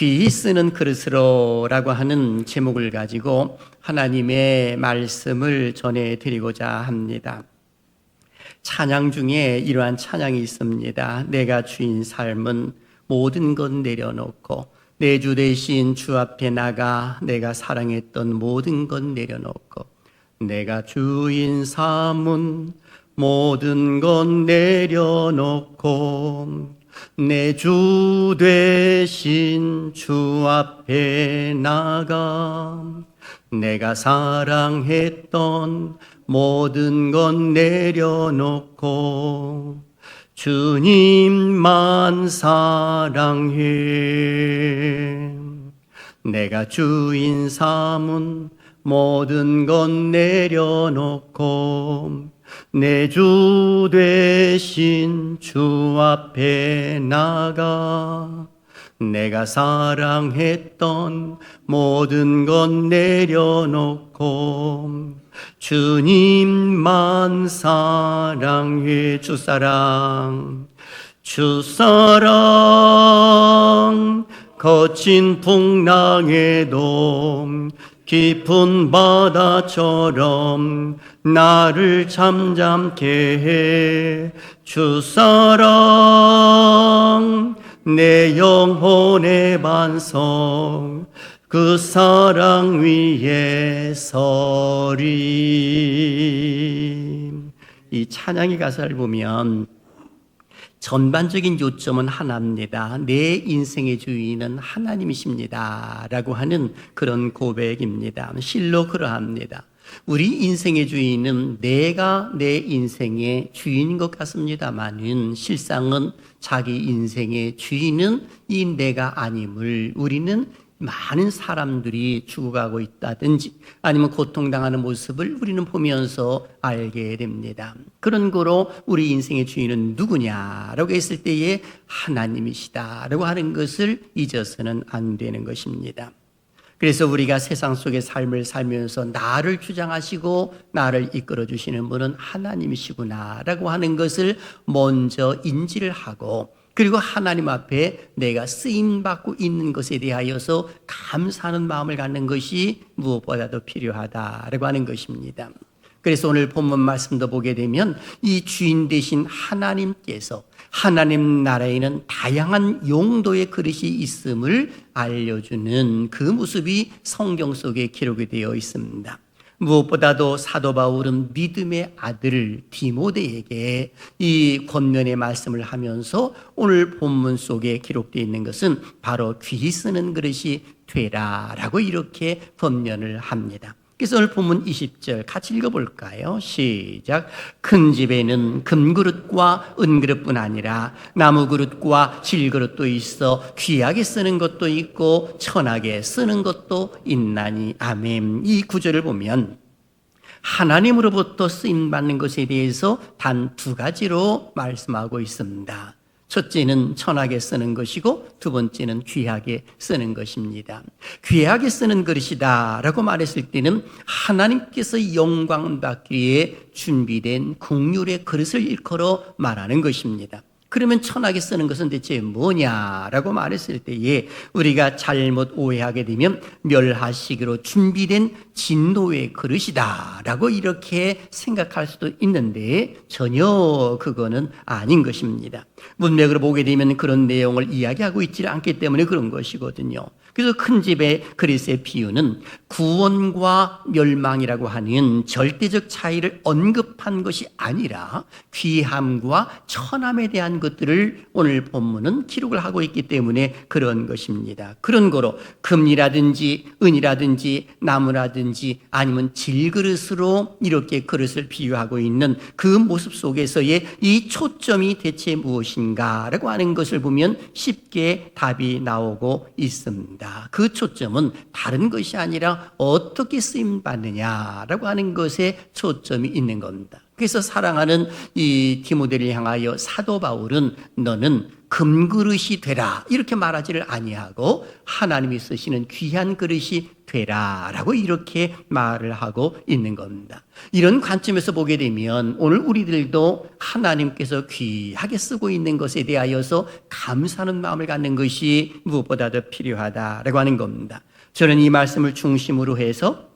귀히 쓰는 그릇으로라고 하는 제목을 가지고 하나님의 말씀을 전해드리고자 합니다. 찬양 중에 이러한 찬양이 있습니다. 내가 주인 삶은 모든 것 내려놓고 내 주 대신 주 앞에 나가 내가 사랑했던 모든 것 내려놓고 내가 주인 삶은 모든 것 내려놓고 내 주 대신 주 앞에 나가 내가 사랑했던 모든 것 내려놓고 주님만 사랑해. 내가 주인 삼은 모든 것 내려놓고 내 주 대신 주 앞에 나가 내가 사랑했던 모든 것 내려놓고 주님만 사랑해. 주사랑 거친 풍랑에도 깊은 바다처럼 나를 잠잠케 해. 주사랑 내 영혼의 반석 그 사랑 위에 서리. 이 찬양의 가사를 보면 전반적인 요점은 하나입니다. 내 인생의 주인은 하나님이십니다 라고 하는 그런 고백입니다. 실로 그러합니다. 우리 인생의 주인은 내가 내 인생의 주인인 것 같습니다만은 실상은 자기 인생의 주인은 이 내가 아님을 우리는 많은 사람들이 죽어가고 있다든지 아니면 고통당하는 모습을 우리는 보면서 알게 됩니다. 그런 거로 우리 인생의 주인은 누구냐라고 했을 때에 하나님이시다라고 하는 것을 잊어서는 안 되는 것입니다. 그래서 우리가 세상 속의 삶을 살면서 나를 주장하시고 나를 이끌어 주시는 분은 하나님이시구나라고 하는 것을 먼저 인지를 하고 그리고 하나님 앞에 내가 쓰임받고 있는 것에 대하여서 감사하는 마음을 갖는 것이 무엇보다도 필요하다라고 하는 것입니다. 그래서 오늘 본문 말씀도 보게 되면 이 주인 되신 하나님께서 하나님 나라에는 다양한 용도의 그릇이 있음을 알려주는 그 모습이 성경 속에 기록이 되어 있습니다. 무엇보다도 사도 바울은 믿음의 아들 디모데에게 이 권면의 말씀을 하면서 오늘 본문 속에 기록되어 있는 것은 바로 귀히 쓰는 그릇이 되라라고 이렇게 권면을 합니다. 그래서 오늘 본문 20절 같이 읽어볼까요? 시작. 큰 집에는 금그릇과 은그릇뿐 아니라 나무그릇과 질그릇도 있어 귀하게 쓰는 것도 있고 천하게 쓰는 것도 있나니. 아멘. 이 구절을 보면 하나님으로부터 쓰임받는 것에 대해서 단 두 가지로 말씀하고 있습니다. 첫째는 천하게 쓰는 것이고 두 번째는 귀하게 쓰는 것입니다. 귀하게 쓰는 그릇이다 라고 말했을 때는 하나님께서 영광 받기 위해 준비된 국률의 그릇을 일컬어 말하는 것입니다. 그러면 천하게 쓰는 것은 대체 뭐냐라고 말했을 때에 우리가 잘못 오해하게 되면 멸하시기로 준비된 진노의 그릇이다라고 이렇게 생각할 수도 있는데 전혀 그거는 아닌 것입니다. 문맥으로 보게 되면 그런 내용을 이야기하고 있지 않기 때문에 그런 것이거든요. 그래서 큰 집의 그릇의 비유는 구원과 멸망이라고 하는 절대적 차이를 언급한 것이 아니라 귀함과 천함에 대한 것들을 오늘 본문은 기록을 하고 있기 때문에 그런 것입니다. 그런 거로 금이라든지 은이라든지 나무라든지 아니면 질그릇으로 이렇게 그릇을 비유하고 있는 그 모습 속에서의 이 초점이 대체 무엇인가라고 하는 것을 보면 쉽게 답이 나오고 있습니다. 그 초점은 다른 것이 아니라 어떻게 쓰임받느냐라고 하는 것에 초점이 있는 겁니다. 그래서 사랑하는 이 디모데를 향하여 사도 바울은 너는 금그릇이 되라 이렇게 말하지를 아니하고 하나님이 쓰시는 귀한 그릇이 되라라고 이렇게 말을 하고 있는 겁니다. 이런 관점에서 보게 되면 오늘 우리들도 하나님께서 귀하게 쓰고 있는 것에 대하여서 감사하는 마음을 갖는 것이 무엇보다도 필요하다라고 하는 겁니다. 저는 이 말씀을 중심으로 해서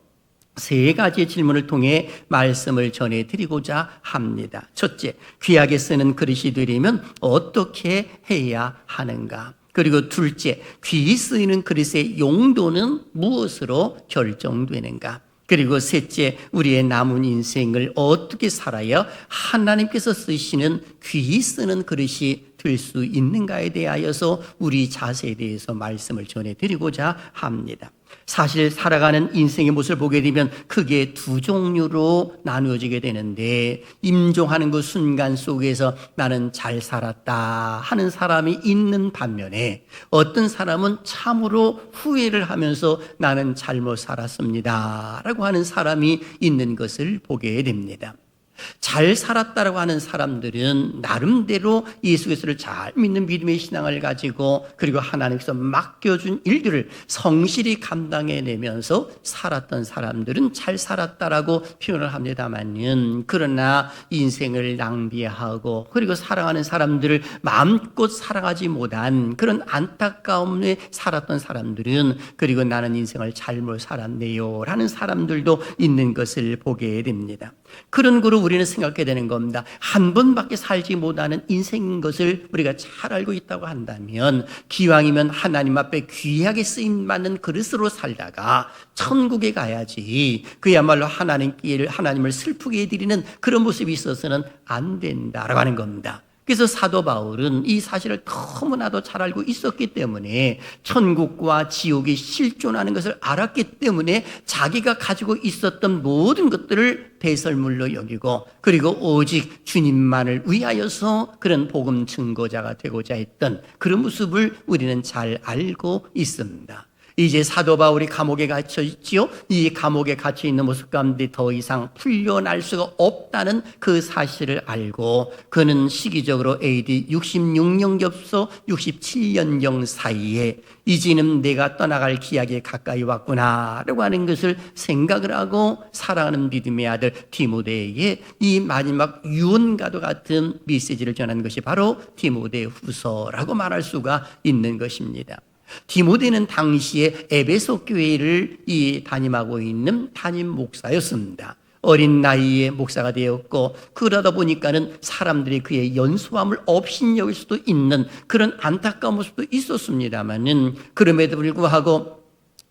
세 가지의 질문을 통해 말씀을 전해드리고자 합니다. 첫째, 귀하게 쓰는 그릇이 되려면 어떻게 해야 하는가? 그리고 둘째, 귀히 쓰이는 그릇의 용도는 무엇으로 결정되는가? 그리고 셋째, 우리의 남은 인생을 어떻게 살아야 하나님께서 쓰시는 귀히 쓰는 그릇이 될 수 있는가에 대하여서 우리 자세에 대해서 말씀을 전해드리고자 합니다. 사실 살아가는 인생의 모습을 보게 되면 크게 두 종류로 나누어지게 되는데, 임종하는 그 순간 속에서 나는 잘 살았다 하는 사람이 있는 반면에 어떤 사람은 참으로 후회를 하면서 나는 잘못 살았습니다 라고 하는 사람이 있는 것을 보게 됩니다. 잘 살았다라고 하는 사람들은 나름대로 예수 그리스도를 잘 믿는 믿음의 신앙을 가지고 그리고 하나님께서 맡겨준 일들을 성실히 감당해내면서 살았던 사람들은 잘 살았다라고 표현을 합니다만은, 그러나 인생을 낭비하고 그리고 사랑하는 사람들을 마음껏 사랑하지 못한 그런 안타까움에 살았던 사람들은 그리고 나는 인생을 잘못 살았네요 라는 사람들도 있는 것을 보게 됩니다. 그런 거로 우리는 생각해야 되는 겁니다. 한 번밖에 살지 못하는 인생인 것을 우리가 잘 알고 있다고 한다면 기왕이면 하나님 앞에 귀하게 쓰임받는 그릇으로 살다가 천국에 가야지, 그야말로 하나님을 슬프게 해드리는 그런 모습이 있어서는 안 된다라고 하는 겁니다. 그래서 사도 바울은 이 사실을 너무나도 잘 알고 있었기 때문에, 천국과 지옥이 실존하는 것을 알았기 때문에 자기가 가지고 있었던 모든 것들을 배설물로 여기고 그리고 오직 주님만을 위하여서 그런 복음 증거자가 되고자 했던 그런 모습을 우리는 잘 알고 있습니다. 이제 사도 바울이 감옥에 갇혀 있지요. 이 감옥에 갇혀 있는 모습 가운데 더 이상 풀려날 수가 없다는 그 사실을 알고 그는 시기적으로 AD 66년경부터 67년경 사이에 이제는 내가 떠나갈 기약에 가까이 왔구나 라고 하는 것을 생각을 하고 사랑하는 믿음의 아들 디모데에게 이 마지막 유언과도 같은 메시지를 전한 것이 바로 디모데 후서라고 말할 수가 있는 것입니다. 디모데는 당시에 에베소 교회를 담임하고 있는 담임 목사였습니다. 어린 나이에 목사가 되었고, 그러다 보니까는 사람들이 그의 연소함을 업신여길 수도 있는 그런 안타까운 모습도 있었습니다만은, 그럼에도 불구하고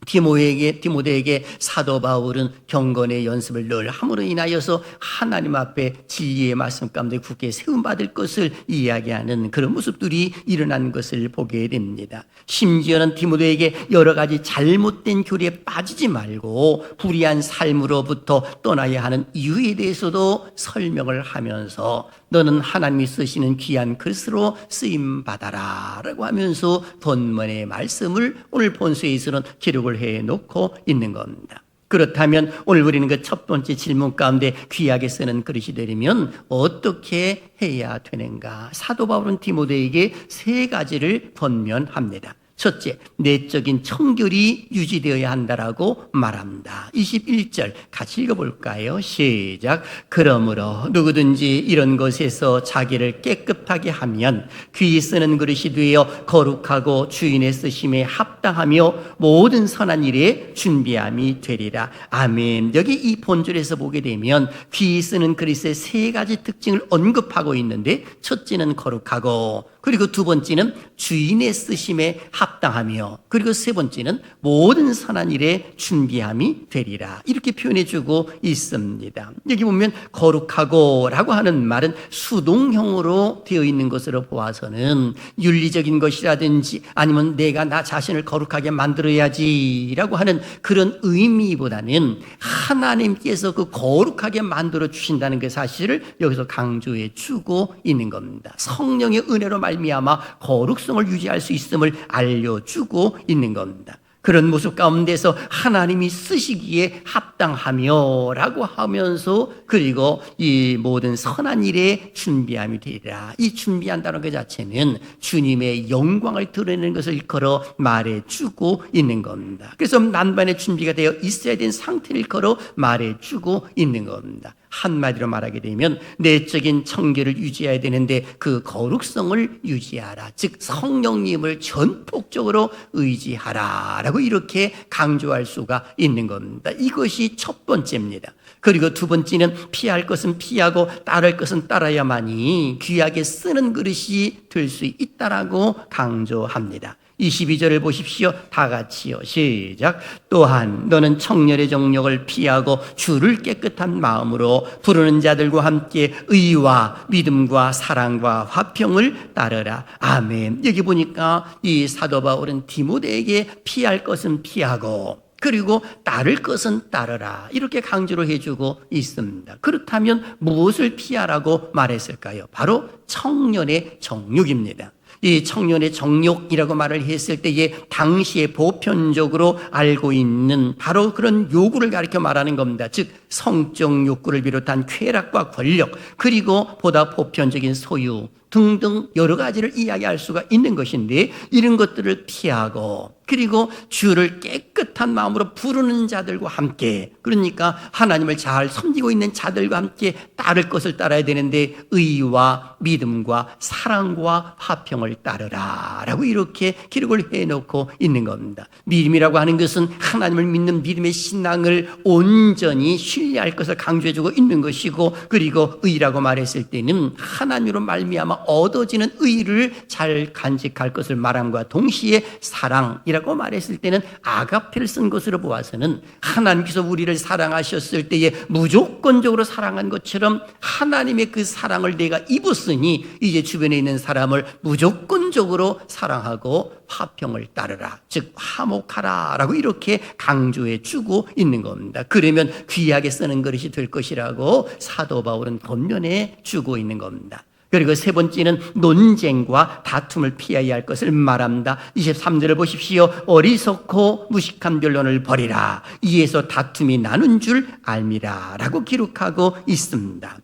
디모데에게 사도 바울은 경건의 연습을 늘 함으로 인하여서 하나님 앞에 진리의 말씀 가운데 굳게 세움받을 것을 이야기하는 그런 모습들이 일어난 것을 보게 됩니다. 심지어는 디모데에게 여러 가지 잘못된 교리에 빠지지 말고 불의한 삶으로부터 떠나야 하는 이유에 대해서도 설명을 하면서 너는 하나님이 쓰시는 귀한 그릇으로 쓰임받아라 라고 하면서 본문의 말씀을 오늘 본서에서는 기록을 해놓고 있는 겁니다. 그렇다면 오늘 우리는 그 첫 번째 질문 가운데 귀하게 쓰는 그릇이 되려면 어떻게 해야 되는가? 사도 바울은 디모데에게 세 가지를 권면합니다. 첫째, 내적인 청결이 유지되어야 한다라고 말합니다. 21절 같이 읽어볼까요? 시작. 그러므로 누구든지 이런 것에서 자기를 깨끗하게 하면 귀히 쓰는 그릇이 되어 거룩하고 주인의 쓰심에 합당하며 모든 선한 일에 준비함이 되리라. 아멘. 여기 이 본절에서 보게 되면 귀히 쓰는 그릇의 세 가지 특징을 언급하고 있는데, 첫째는 거룩하고, 그리고 두 번째는 주인의 쓰심에 합당하며, 그리고 세 번째는 모든 선한 일에 준비함이 되리라. 이렇게 표현해주고 있습니다. 여기 보면 거룩하고 라고 하는 말은 수동형으로 되어 있는 것으로 보아서는 윤리적인 것이라든지 아니면 내가 나 자신을 거룩하게 만들어야지 라고 하는 그런 의미보다는 하나님께서 그 거룩하게 만들어 주신다는 그 사실을 여기서 강조해 주고 있는 겁니다. 성령의 은혜로 말미암아 거룩성을 유지할 수 있음을 알려주고 있는 겁니다. 그런 모습 가운데서 하나님이 쓰시기에 합당하며 라고 하면서 그리고 이 모든 선한 일에 준비함이 되리라. 이 준비한다는 것 자체는 주님의 영광을 드러내는 것을 걸어 말해주고 있는 겁니다. 그래서 만반의 준비가 되어 있어야 되는 상태를 걸어 말해주고 있는 겁니다. 한마디로 말하게 되면 내적인 청결을 유지해야 되는데 그 거룩성을 유지하라. 즉 성령님을 전폭적으로 의지하라 라고 이렇게 강조할 수가 있는 겁니다. 이것이 첫 번째입니다. 그리고 두 번째는 피할 것은 피하고 따를 것은 따라야만이 귀하게 쓰는 그릇이 될 수 있다라고 강조합니다. 22절을 보십시오. 다 같이요. 시작. 또한 너는 청년의 정욕을 피하고 주를 깨끗한 마음으로 부르는 자들과 함께 의와 믿음과 사랑과 화평을 따르라. 아멘. 여기 보니까 이 사도 바울은 디모데에게 피할 것은 피하고 그리고 따를 것은 따르라 이렇게 강조를 해주고 있습니다. 그렇다면 무엇을 피하라고 말했을까요? 바로 청년의 정욕입니다. 이 청년의 정욕이라고 말을 했을 때에 당시에 보편적으로 알고 있는 바로 그런 욕구를 가리켜 말하는 겁니다. 즉 성적 욕구를 비롯한 쾌락과 권력 그리고 보다 보편적인 소유 등등 여러 가지를 이야기할 수가 있는 것인데 이런 것들을 피하고 그리고 주를 깨끗한 마음으로 부르는 자들과 함께 그러니까 하나님을 잘 섬기고 있는 자들과 함께 따를 것을 따라야 되는데 의와 믿음과 사랑과 화평을 따르라 라고 이렇게 기록을 해놓고 있는 겁니다. 믿음이라고 하는 것은 하나님을 믿는 믿음의 신앙을 온전히 신뢰할 것을 강조해주고 있는 것이고 그리고 의라고 말했을 때는 하나님으로 말미암아 얻어지는 의를 잘 간직할 것을 말함과 동시에 사랑이라고 말했을 때는 아가페를 쓴 것으로 보아서는 하나님께서 우리를 사랑하셨을 때에 무조건적으로 사랑한 것처럼 하나님의 그 사랑을 내가 입었으니 이제 주변에 있는 사람을 무조건적으로 사랑하고 화평을 따르라 즉 화목하라 라고 이렇게 강조해 주고 있는 겁니다. 그러면 귀하게 쓰는 그릇이 될 것이라고 사도 바울은 권면해 주고 있는 겁니다. 그리고 세 번째는 논쟁과 다툼을 피해야 할 것을 말합니다. 23절을 보십시오. 어리석고 무식한 변론을 버리라. 이에서 다툼이 나는 줄 알미라 라고 기록하고 있습니다.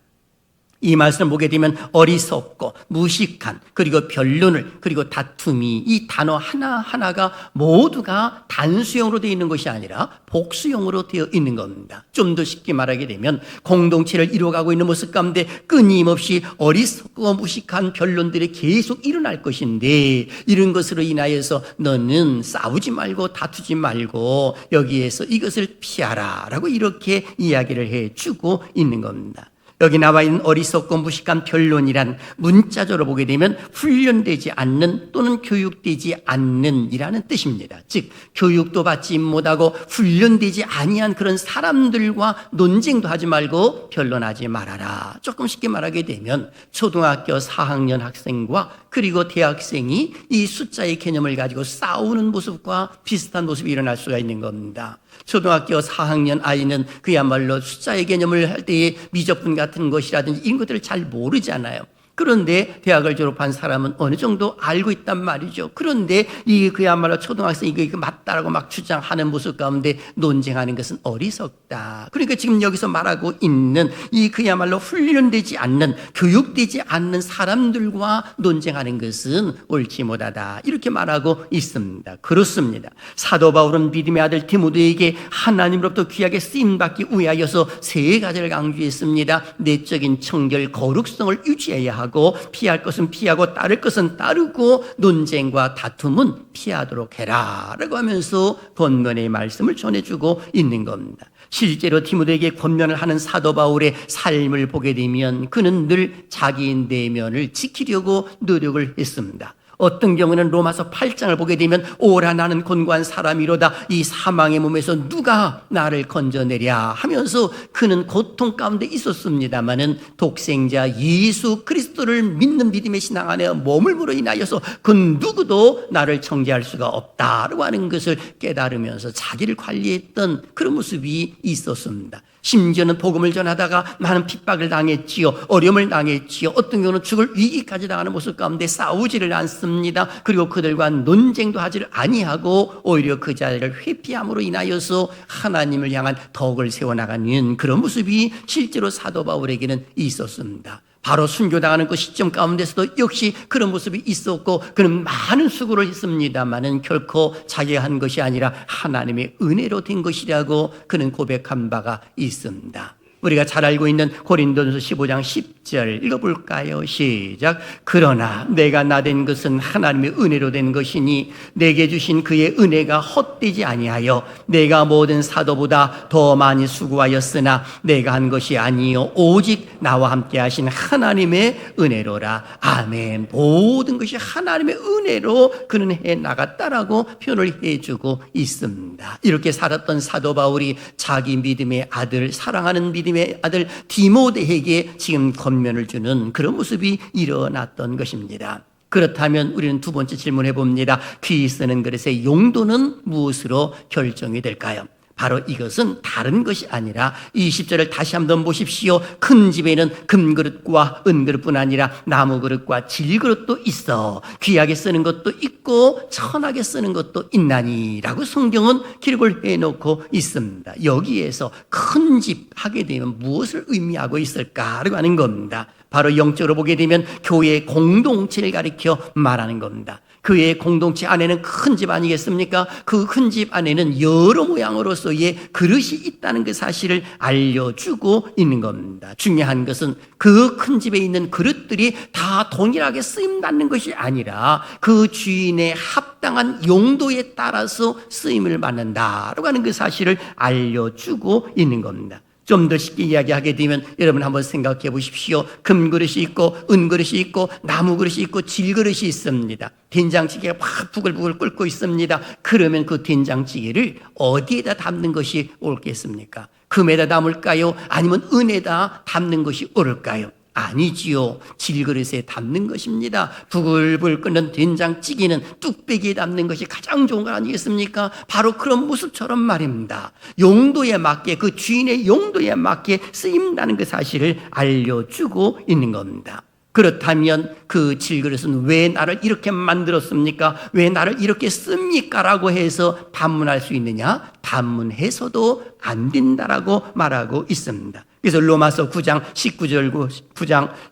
이 말씀을 보게 되면 어리석고 무식한 그리고 변론을 그리고 다툼이 이 단어 하나하나가 모두가 단수형으로 되어 있는 것이 아니라 복수형으로 되어 있는 겁니다. 좀 더 쉽게 말하게 되면 공동체를 이루어가고 있는 모습 가운데 끊임없이 어리석고 무식한 변론들이 계속 일어날 것인데 이런 것으로 인하여서 너는 싸우지 말고 다투지 말고 여기에서 이것을 피하라 라고 이렇게 이야기를 해주고 있는 겁니다. 여기 나와 있는 어리석고 무식한 변론이란 문자적으로 보게 되면 훈련되지 않는 또는 교육되지 않는 이라는 뜻입니다. 즉 교육도 받지 못하고 훈련되지 아니한 그런 사람들과 논쟁도 하지 말고 변론하지 말아라. 조금 쉽게 말하게 되면 초등학교 4학년 학생과 그리고 대학생이 이 숫자의 개념을 가지고 싸우는 모습과 비슷한 모습이 일어날 수가 있는 겁니다. 초등학교 4학년 아이는 그야말로 숫자의 개념을 할 때의 미적분 같은 것이라든지 이런 것들을 잘 모르잖아요. 그런데 대학을 졸업한 사람은 어느 정도 알고 있단 말이죠. 그런데 이 그야말로 초등학생이 이거 맞다라고 막 주장하는 모습 가운데 논쟁하는 것은 어리석다. 그러니까 지금 여기서 말하고 있는 이 그야말로 훈련되지 않는 교육되지 않는 사람들과 논쟁하는 것은 옳지 못하다. 이렇게 말하고 있습니다. 그렇습니다. 사도 바울은 믿음의 아들 디모데에게 하나님으로부터 귀하게 쓰임받기 위하여서 세 가지를 강조했습니다. 내적인 청결, 거룩성을 유지해야 하고 피할 것은 피하고 따를 것은 따르고 논쟁과 다툼은 피하도록 해라 라고 하면서 권면의 말씀을 전해주고 있는 겁니다. 실제로 디모데에게 권면을 하는 사도 바울의 삶을 보게 되면 그는 늘 자기 내면을 지키려고 노력을 했습니다. 어떤 경우는 로마서 8장을 보게 되면 오라 나는 곤고한 사람이로다 이 사망의 몸에서 누가 나를 건져내랴 하면서 그는 고통 가운데 있었습니다마는 독생자 예수 그리스도를 믿는 믿음의 신앙 안에 머물므로 인하여서 그 누구도 나를 정죄할 수가 없다라고 하는 것을 깨달으면서 자기를 관리했던 그런 모습이 있었습니다. 심지어는 복음을 전하다가 많은 핍박을 당했지요. 어려움을 당했지요. 어떤 경우는 죽을 위기까지 당하는 모습 가운데 싸우지를 않습니다. 있습니다. 그리고 그들과 논쟁도 하지를 아니하고 오히려 그 자리를 회피함으로 인하여서 하나님을 향한 덕을 세워나가는 그런 모습이 실제로 사도 바울에게는 있었습니다. 바로 순교당하는 그 시점 가운데서도 역시 그런 모습이 있었고, 그는 많은 수고를 했습니다마는 결코 자기가 한 것이 아니라 하나님의 은혜로 된 것이라고 그는 고백한 바가 있습니다. 우리가 잘 알고 있는 고린도전서 15장 10절 읽어볼까요? 시작. 그러나 내가 나된 것은 하나님의 은혜로 된 것이니 내게 주신 그의 은혜가 헛되지 아니하여 내가 모든 사도보다 더 많이 수고하였으나 내가 한 것이 아니요 오직 나와 함께 하신 하나님의 은혜로라. 아멘. 모든 것이 하나님의 은혜로 그는 해나갔다라고 표현을 해주고 있습니다. 이렇게 살았던 사도 바울이 자기 믿음의 아들, 사랑하는 믿음의 아들 디모데에게 지금 권면을 주는 그런 모습이 일어났던 것입니다. 그렇다면 우리는 두 번째 질문해 봅니다. 귀 쓰는 그릇의 용도는 무엇으로 결정이 될까요? 바로 이것은 다른 것이 아니라 20절을 다시 한번 보십시오. 큰 집에는 금그릇과 은그릇뿐 아니라 나무그릇과 질그릇도 있어 귀하게 쓰는 것도 있고 천하게 쓰는 것도 있나니 라고 성경은 기록을 해놓고 있습니다. 여기에서 큰 집 하게 되면 무엇을 의미하고 있을까라고 하는 겁니다. 바로 영적으로 보게 되면 교회의 공동체를 가리켜 말하는 겁니다. 교회의 공동체 안에는 큰 집 아니겠습니까? 그 큰 집 안에는 여러 모양으로서의 그릇이 있다는 그 사실을 알려주고 있는 겁니다. 중요한 것은 그 큰 집에 있는 그릇들이 다 동일하게 쓰임받는 것이 아니라 그 주인의 합당한 용도에 따라서 쓰임을 받는다라고 하는 그 사실을 알려주고 있는 겁니다. 좀 더 쉽게 이야기하게 되면 여러분 한번 생각해 보십시오. 금그릇이 있고 은그릇이 있고 나무그릇이 있고 질그릇이 있습니다. 된장찌개가 막 부글부글 끓고 있습니다. 그러면 그 된장찌개를 어디에다 담는 것이 옳겠습니까? 금에다 담을까요? 아니면 은에다 담는 것이 옳을까요? 아니지요. 질그릇에 담는 것입니다. 부글부글 끓는 된장찌개는 뚝배기에 담는 것이 가장 좋은 거 아니겠습니까? 바로 그런 모습처럼 말입니다. 용도에 맞게, 그 주인의 용도에 맞게 쓰임다는 그 사실을 알려주고 있는 겁니다. 그렇다면 그 질그릇은 왜 나를 이렇게 만들었습니까? 왜 나를 이렇게 씁니까? 라고 해서 반문할 수 있느냐? 반문해서도 안 된다라고 말하고 있습니다. 그래서 로마서 9장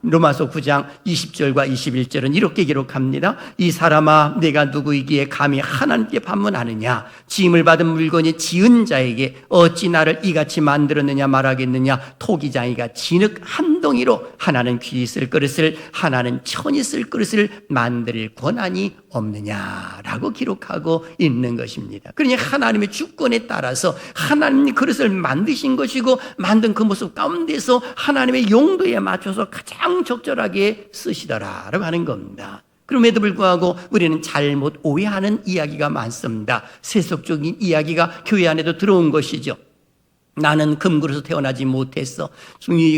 로마서 9장 20절과 21절은 이렇게 기록합니다. 이 사람아, 내가 누구이기에 감히 하나님께 반문하느냐? 지음을 받은 물건이 지은 자에게 어찌 나를 이같이 만들었느냐 말하겠느냐? 토기장이가 진흙 한 덩이로 하나는 귀 쓸 그릇을, 하나는 천이 쓸 그릇을 만들 권한이 없느냐라고 기록하고 있는 것입니다. 그러니 하나님의 주권에 따라서 하나님이 그릇을 만드신 것이고, 만든 그 모습 가운데서 하나님의 용도에 맞춰서 가장 적절하게 쓰시더라라고 하는 겁니다. 그럼에도 불구하고 우리는 잘못 오해하는 이야기가 많습니다. 세속적인 이야기가 교회 안에도 들어온 것이죠. 나는 금그릇으로 태어나지 못했어.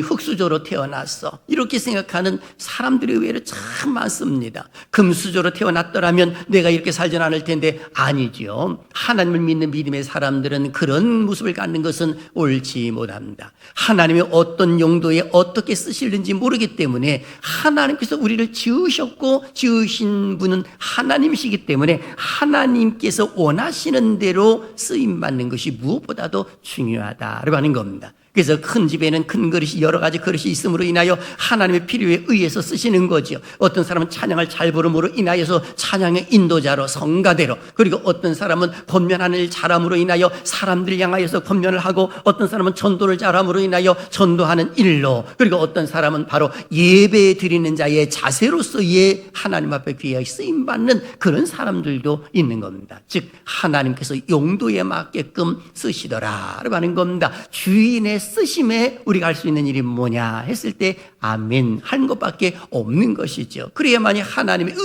흙수저로 태어났어. 이렇게 생각하는 사람들의 의외로 참 많습니다. 금수저로 태어났더라면 내가 이렇게 살지 않을 텐데, 아니죠. 하나님을 믿는 믿음의 사람들은 그런 모습을 갖는 것은 옳지 못합니다. 하나님이 어떤 용도에 어떻게 쓰실는지 모르기 때문에, 하나님께서 우리를 지으셨고 지으신 분은 하나님이시기 때문에 하나님께서 원하시는 대로 쓰임받는 것이 무엇보다도 중요하다 라고 하는 겁니다. 그래서 큰 집에는 큰 그릇이 여러 가지 그릇이 있음으로 인하여 하나님의 필요에 의해서 쓰시는 거죠. 어떤 사람은 찬양을 잘 부름으로 인하여서 찬양의 인도자로, 성가대로, 그리고 어떤 사람은 권면하는 일 잘함으로 인하여 사람들 향하여서 권면을 하고, 어떤 사람은 전도를 잘함으로 인하여 전도하는 일로, 그리고 어떤 사람은 바로 예배 드리는 자의 자세로서의 하나님 앞에 귀하게 쓰임받는 그런 사람들도 있는 겁니다. 즉 하나님께서 용도에 맞게끔 쓰시더라라고 하는 겁니다. 주인의 쓰심에 우리가 할 수 있는 일이 뭐냐 했을 때 아멘 하는 것밖에 없는 것이죠. 그래야만이 하나님의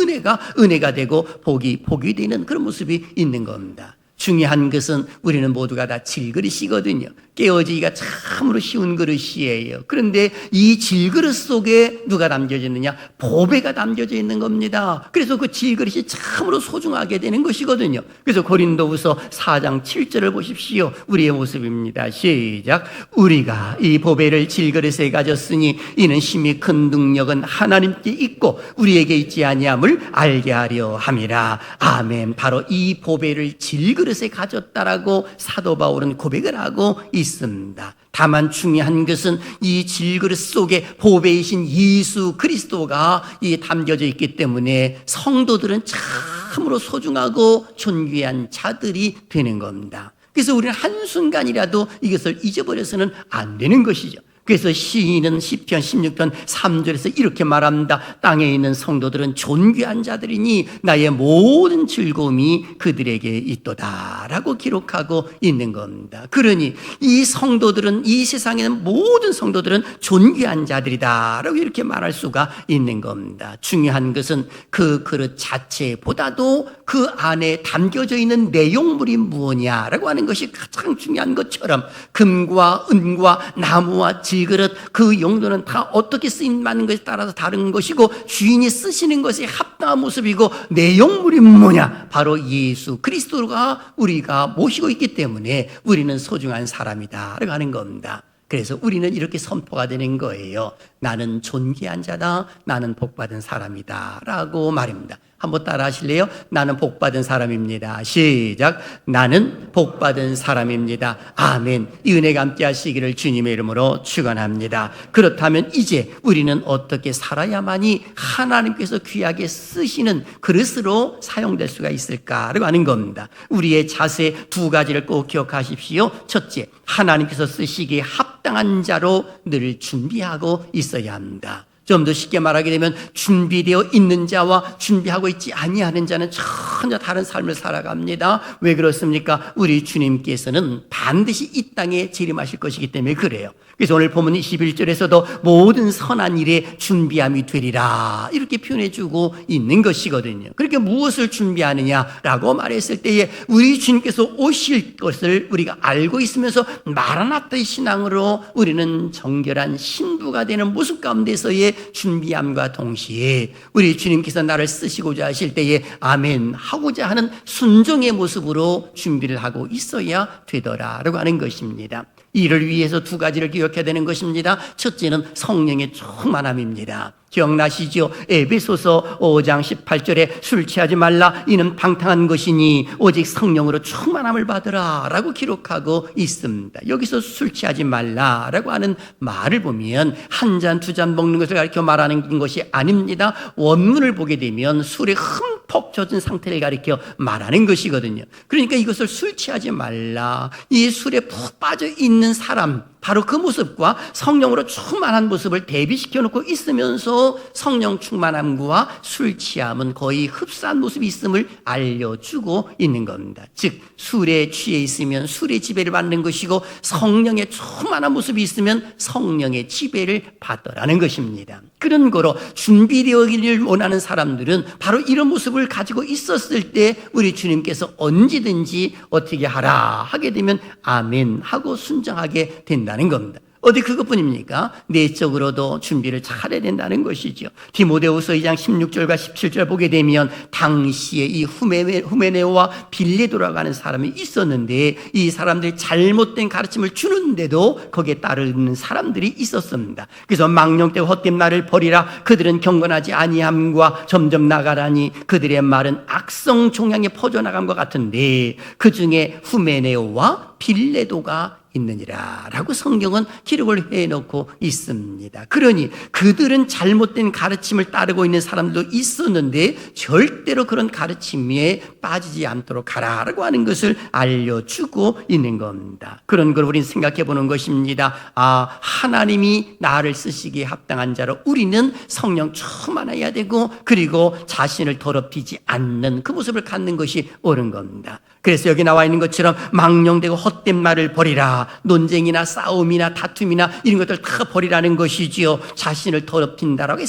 은혜가 되고 복이 되는 그런 모습이 있는 겁니다. 중요한 것은 우리는 모두가 다 질그릇이거든요. 깨어지기가 참으로 쉬운 그릇이에요. 그런데 이 질그릇 속에 누가 담겨져 있느냐? 보배가 담겨져 있는 겁니다. 그래서 그 질그릇이 참으로 소중하게 되는 것이거든요. 그래서 고린도후서 4장 7절을 보십시오. 우리의 모습입니다. 시작. 우리가 이 보배를 질그릇에 가졌으니 이는 심히 큰 능력은 하나님께 있고 우리에게 있지 아니함을 알게 하려 함이라. 아멘. 바로 이 보배를 질그릇에 가졌다라고 사도 바울은 고백을 하고 있습니다. 다만 중요한 것은 이 질그릇 속에 보배이신 예수 그리스도가 담겨져 있기 때문에 성도들은 참으로 소중하고 존귀한 자들이 되는 겁니다. 그래서 우리는 한순간이라도 이것을 잊어버려서는 안 되는 것이죠. 그래서 시인은 시편 16편 3절에서 이렇게 말합니다. 땅에 있는 성도들은 존귀한 자들이니 나의 모든 즐거움이 그들에게 있도다 라고 기록하고 있는 겁니다. 그러니 이 성도들은, 이 세상에 있는 모든 성도들은 존귀한 자들이다 라고 이렇게 말할 수가 있는 겁니다. 중요한 것은 그 그릇 자체보다도 그 안에 담겨져 있는 내용물이 무엇이냐라고 하는 것이 가장 중요한 것처럼 금과 은과 나무와 질그릇 그 용도는 다 어떻게 쓰임받는 것에 따라서 다른 것이고 주인이 쓰시는 것이 합당한 모습이고 내용물이 뭐냐? 바로 예수 그리스도가 우리가 모시고 있기 때문에 우리는 소중한 사람이다 라고 하는 겁니다. 그래서 우리는 이렇게 선포가 되는 거예요. 나는 존귀한 자다. 나는 복받은 사람이다 라고 말입니다. 한번 따라 하실래요? 나는 복받은 사람입니다. 시작. 나는 복받은 사람입니다. 아멘. 이 은혜가 함께 하시기를 주님의 이름으로 축원합니다. 그렇다면 이제 우리는 어떻게 살아야만이 하나님께서 귀하게 쓰시는 그릇으로 사용될 수가 있을까라고 하는 겁니다. 우리의 자세 두 가지를 꼭 기억하십시오. 첫째, 하나님께서 쓰시기에 합당한 자로 늘 준비하고 있어야 합니다. 좀 더 쉽게 말하게 되면 준비되어 있는 자와 준비하고 있지 아니하는 자는 전혀 다른 삶을 살아갑니다. 왜 그렇습니까? 우리 주님께서는 반드시 이 땅에 재림하실 것이기 때문에 그래요. 그래서 오늘 보면 21절에서도 모든 선한 일에 준비함이 되리라 이렇게 표현해주고 있는 것이거든요. 그렇게 무엇을 준비하느냐라고 말했을 때에 우리 주님께서 오실 것을 우리가 알고 있으면서 마라나타의 신앙으로 우리는 정결한 신부가 되는 모습 가운데서의 준비함과 동시에 우리 주님께서 나를 쓰시고자 하실 때에 아멘 하고자 하는 순종의 모습으로 준비를 하고 있어야 되더라라고 하는 것입니다. 이를 위해서 두 가지를 기억해야 되는 것입니다. 첫째는 성령의 충만함입니다. 기억나시죠? 에베소서 5장 18절에 술 취하지 말라 이는 방탕한 것이니 오직 성령으로 충만함을 받으라 라고 기록하고 있습니다. 여기서 술 취하지 말라라고 하는 말을 보면 한 잔, 두 잔 먹는 것을 가리켜 말하는 것이 아닙니다. 원문을 보게 되면 술에 흠뻑 젖은 상태를 가리켜 말하는 것이거든요. 그러니까 이것을 술 취하지 말라. 이 술에 푹 빠져 있는 사람, 바로 그 모습과 성령으로 충만한 모습을 대비시켜 놓고 있으면서 성령 충만함과 술 취함은 거의 흡사한 모습이 있음을 알려주고 있는 겁니다. 즉 술에 취해 있으면 술의 지배를 받는 것이고 성령의 충만한 모습이 있으면 성령의 지배를 받더라는 것입니다. 그런 거로 준비되기를 원하는 사람들은 바로 이런 모습을 가지고 있었을 때 우리 주님께서 언제든지 어떻게 하라 하게 되면 아멘 하고 순종하게 된다는 겁니다. 어디 그것뿐입니까? 내적으로도 준비를 잘해야 된다는 것이죠. 디모데후서 2장 16절과 17절 보게 되면 당시에 이 후메네오와 빌레도라고 하는 사람이 있었는데 이 사람들이 잘못된 가르침을 주는데도 거기에 따르는 사람들이 있었습니다. 그래서 망령되고 헛된 말을 버리라. 그들은 경건하지 아니함과 점점 나가라니 그들의 말은 악성 종양에 퍼져나간 것 같은데 그 중에 후메네오와 빌레도가 있느니라 라고 성경은 기록을 해놓고 있습니다. 그러니 그들은 잘못된 가르침을 따르고 있는 사람도 있었는데 절대로 그런 가르침에 빠지지 않도록 하라라고 하는 것을 알려주고 있는 겁니다. 그런 걸 우리는 생각해 보는 것입니다. 아, 하나님이 나를 쓰시기에 합당한 자로 우리는 성령 충만해야 되고 그리고 자신을 더럽히지 않는 그 모습을 갖는 것이 옳은 겁니다. 그래서 여기 나와 있는 것처럼 망령되고 헛된 말을 버리라. 논쟁이나 싸움이나 다툼이나 이런 것들 다 버리라는 것이지요. 자신을 더럽힌다라고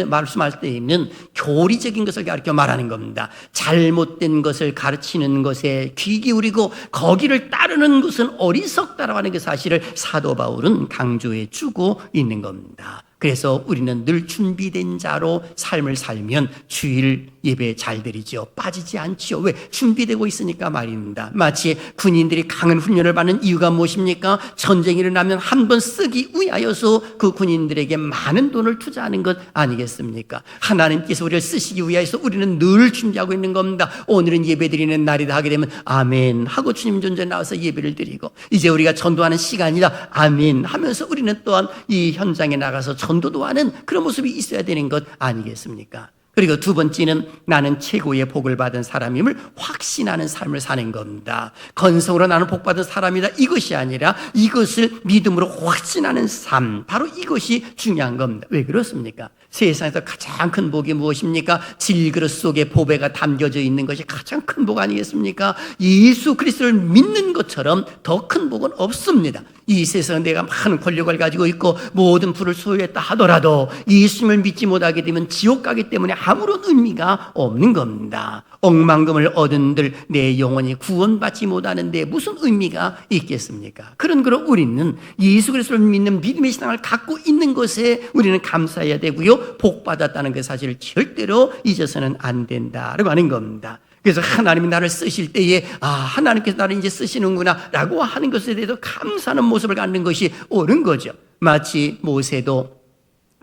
말씀할 때에는 교리적인 것을 가르쳐 말하는 겁니다. 잘못된 것을 가르치는 것에 귀 기울이고 거기를 따르는 것은 어리석다라고 하는 그 사실을 사도 바울은 강조해 주고 있는 겁니다. 그래서 우리는 늘 준비된 자로 삶을 살면 주일 예배 잘 드리죠. 빠지지 않지요. 왜? 준비되고 있으니까 말입니다. 마치 군인들이 강한 훈련을 받는 이유가 무엇입니까? 전쟁이 일어나면 한 번 쓰기 위하여서 그 군인들에게 많은 돈을 투자하는 것 아니겠습니까? 하나님께서 우리를 쓰시기 위하여서 우리는 늘 준비하고 있는 겁니다. 오늘은 예배 드리는 날이다 하게 되면 아멘 하고 주님 존전에 나와서 예배를 드리고, 이제 우리가 전도하는 시간이다 아멘 하면서 우리는 또한 이 현장에 나가서 전도도 하는 그런 모습이 있어야 되는 것 아니겠습니까? 그리고 두 번째는 나는 최고의 복을 받은 사람임을 확신하는 삶을 사는 겁니다. 건성으로 나는 복받은 사람이다 이것이 아니라 이것을 믿음으로 확신하는 삶, 바로 이것이 중요한 겁니다. 왜 그렇습니까? 세상에서 가장 큰 복이 무엇입니까? 질그릇 속에 보배가 담겨져 있는 것이 가장 큰 복 아니겠습니까? 예수 그리스도를 믿는 것처럼 더 큰 복은 없습니다. 이 세상은 내가 많은 권력을 가지고 있고 모든 부를 소유했다 하더라도 예수님을 믿지 못하게 되면 지옥 가기 때문에 아무런 의미가 없는 겁니다. 억만금을 얻은들 내 영혼이 구원받지 못하는데 무슨 의미가 있겠습니까? 그런 거로 우리는 예수 그리스도를 믿는 믿음의 신앙을 갖고 있는 것에 우리는 감사해야 되고요, 복받았다는 그 사실을 절대로 잊어서는 안 된다라고 하는 겁니다. 그래서 하나님이 나를 쓰실 때에 하나님께서 나를 이제 쓰시는구나 라고 하는 것에 대해서 감사하는 모습을 갖는 것이 옳은 거죠. 마치 모세도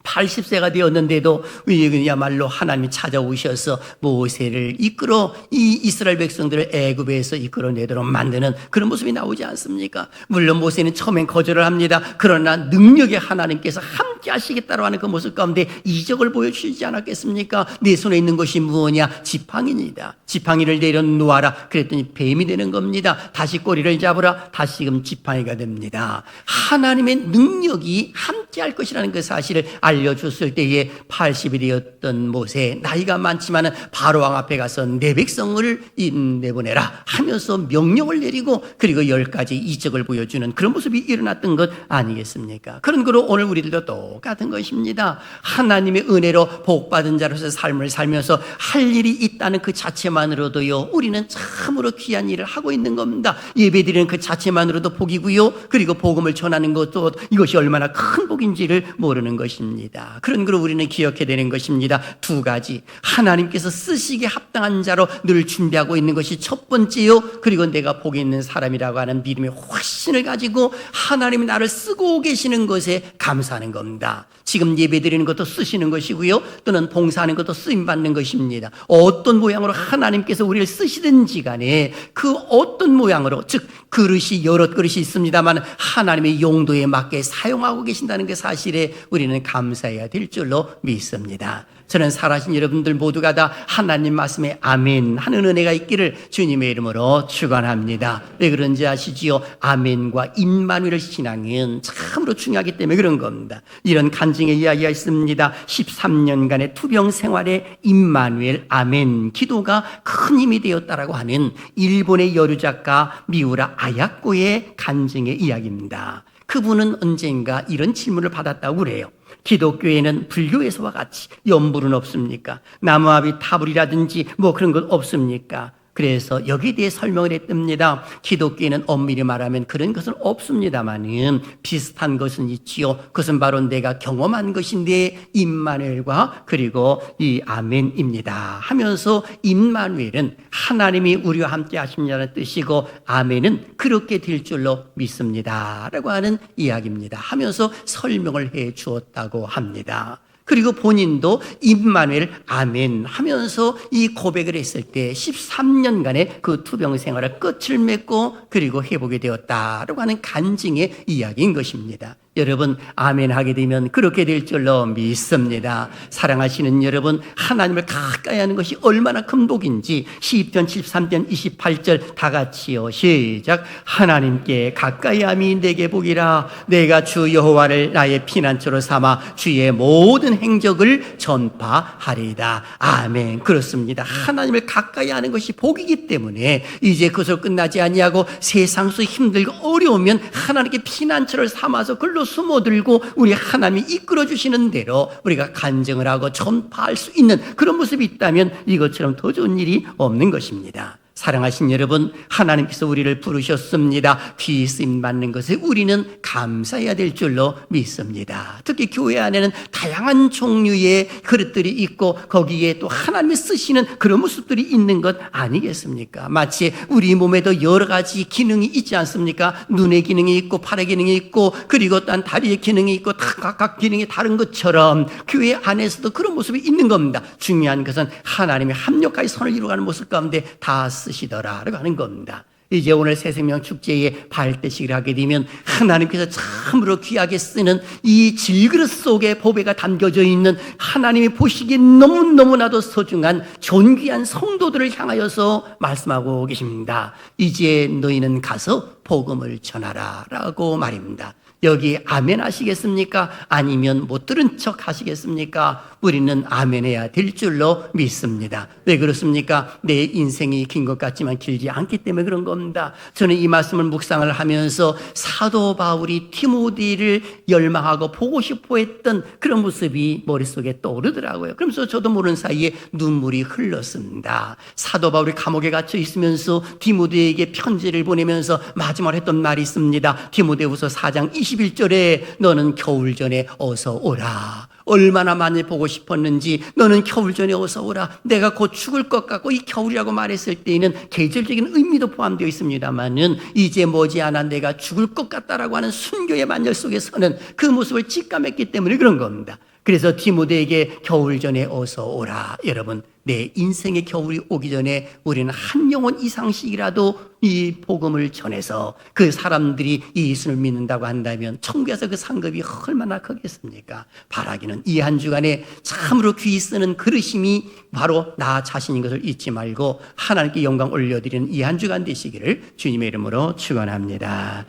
80세가 되었는데도 그야말로 하나님이 찾아오셔서 모세를 이끌어 이 이스라엘 백성들을 애굽에서 이끌어내도록 만드는 그런 모습이 나오지 않습니까? 물론 모세는 처음엔 거절을 합니다. 그러나 능력의 하나님께서 함께 하시겠다고 하는 그 모습 가운데 이적을 보여주시지 않았겠습니까? 내 손에 있는 것이 무엇이냐? 지팡이입니다. 지팡이를 내려놓아라 그랬더니 뱀이 되는 겁니다. 다시 꼬리를 잡으라 다시금 지팡이가 됩니다. 하나님의 능력이 함께 할 것이라는 그 사실을 알려줬을 때에 80이 되었던 모세, 나이가 많지만 바로왕 앞에 가서 내 백성을 내보내라 하면서 명령을 내리고 그리고 10가지 이적을 보여주는 그런 모습이 일어났던 것 아니겠습니까? 그런 거로 오늘 우리들도 똑같은 것입니다. 하나님의 은혜로 복받은 자로서 삶을 살면서 할 일이 있다는 그 자체만으로도요, 우리는 참으로 귀한 일을 하고 있는 겁니다. 예배드리는 그 자체만으로도 복이고요, 그리고 복음을 전하는 것도 이것이 얼마나 큰 복인지를 모르는 것입니다. 그런 걸 우리는 기억해야 되는 것입니다. 두 가지, 하나님께서 쓰시기에 합당한 자로 늘 준비하고 있는 것이 첫 번째요, 그리고 내가 복이 있는 사람이라고 하는 믿음의 확신을 가지고 하나님이 나를 쓰고 계시는 것에 감사하는 겁니다. 지금 예배드리는 것도 쓰시는 것이고요, 또는 봉사하는 것도 쓰임받는 것입니다. 어떤 모양으로 하나님께서 우리를 쓰시든지 간에 그 어떤 모양으로, 즉 그릇이 여러 그릇이 있습니다만 하나님의 용도에 맞게 사용하고 계신다는 그 사실에 우리는 감사해야 될 줄로 믿습니다. 저는 살아신 여러분들 모두가 다 하나님 말씀에 아멘 하는 은혜가 있기를 주님의 이름으로 축원합니다. 왜 그런지 아시지요? 아멘과 임마누엘 신앙은 참으로 중요하기 때문에 그런 겁니다. 이런 간증의 이야기가 있습니다. 13년간의 투병 생활에 임마누엘 아멘 기도가 큰 힘이 되었다라고 하는 일본의 여류 작가 미우라 아야코의 간증의 이야기입니다. 그분은 언젠가 이런 질문을 받았다고 그래요. 기독교에는 불교에서와 같이 연불은 없습니까? 나무아비 타불이라든지 뭐 그런 것 없습니까? 그래서 여기에 대해 설명을 했답니다. 기독교에는 엄밀히 말하면 그런 것은 없습니다만은 비슷한 것은 있지요. 그것은 바로 내가 경험한 것인데 임마누엘과 그리고 이 아멘입니다 하면서 임마누엘은 하나님이 우리와 함께 하심이라는 뜻이고 아멘은 그렇게 될 줄로 믿습니다 라고 하는 이야기입니다 하면서 설명을 해 주었다고 합니다. 그리고 본인도 임마누엘 아멘 하면서 이 고백을 했을 때 13년간의 그 투병 생활을 끝을 맺고 그리고 회복이 되었다라고 하는 간증의 이야기인 것입니다. 여러분 아멘 하게 되면 그렇게 될 줄로 믿습니다. 사랑하시는 여러분, 하나님을 가까이 하는 것이 얼마나 큰 복인지 시편 73편 28절 다 같이요. 시작. 하나님께 가까이 함이 내게 복이라. 내가 주 여호와를 나의 피난처로 삼아 주의 모든 행적을 전파하리이다. 아멘. 그렇습니다. 하나님을 가까이 하는 것이 복이기 때문에 이제 그것으로 끝나지 아니하고 세상 속 힘들고 어려우면 하나님께 피난처를 삼아서 글로 숨어들고 우리 하나님이 이끌어 주시는 대로 우리가 간증을 하고 전파할 수 있는 그런 모습이 있다면 이것처럼 더 좋은 일이 없는 것입니다. 사랑하신 여러분, 하나님께서 우리를 부르셨습니다. 귀 쓰임 받는 것에 우리는 감사해야 될 줄로 믿습니다. 특히 교회 안에는 다양한 종류의 그릇들이 있고 거기에 또 하나님이 쓰시는 그런 모습들이 있는 것 아니겠습니까? 마치 우리 몸에도 여러 가지 기능이 있지 않습니까? 눈의 기능이 있고 팔의 기능이 있고 그리고 또 다리의 기능이 있고 다 각각 기능이 다른 것처럼 교회 안에서도 그런 모습이 있는 겁니다. 중요한 것은 하나님이 합력하여 선을 이루어가는 모습 가운데 다 쓰시더라라고 하는 겁니다. 이제 오늘 새생명 축제에 발대식을 하게 되면 하나님께서 참으로 귀하게 쓰는 이 질그릇 속에 보배가 담겨져 있는 하나님이 보시기에 너무너무나도 소중한 존귀한 성도들을 향하여서 말씀하고 계십니다. 이제 너희는 가서 복음을 전하라 라고 말입니다. 여기 아멘 하시겠습니까? 아니면 못 들은 척 하시겠습니까? 우리는 아멘 해야 될 줄로 믿습니다. 왜 그렇습니까? 내 인생이 긴 것 같지만 길지 않기 때문에 그런 겁니다. 저는 이 말씀을 묵상을 하면서 사도 바울이 디모데를 열망하고 보고 싶어 했던 그런 모습이 머릿속에 떠오르더라고요. 그러면서 저도 모르는 사이에 눈물이 흘렀습니다. 사도 바울이 감옥에 갇혀 있으면서 디모데에게 편지를 보내면서 마지막으로 했던 말이 있습니다. 디모데후서 4장 21절에 너는 겨울 전에 어서 오라. 얼마나 많이 보고 싶었는지 너는 겨울 전에 어서 오라. 내가 곧 죽을 것 같고 이 겨울이라고 말했을 때에는 계절적인 의미도 포함되어 있습니다만은 이제 머지않아 내가 죽을 것 같다라고 하는 순교의 만열 속에서는 그 모습을 직감했기 때문에 그런 겁니다. 그래서 디모데에게 겨울 전에 어서 오라. 여러분, 내 인생의 겨울이 오기 전에 우리는 한 영혼 이상씩이라도 이 복음을 전해서 그 사람들이 이 예수를 믿는다고 한다면 천국에서 그 상급이 얼마나 크겠습니까? 바라기는 이 한 주간에 참으로 귀 쓰는 그릇임이 바로 나 자신인 것을 잊지 말고 하나님께 영광 올려드리는 이 한 주간 되시기를 주님의 이름으로 축원합니다.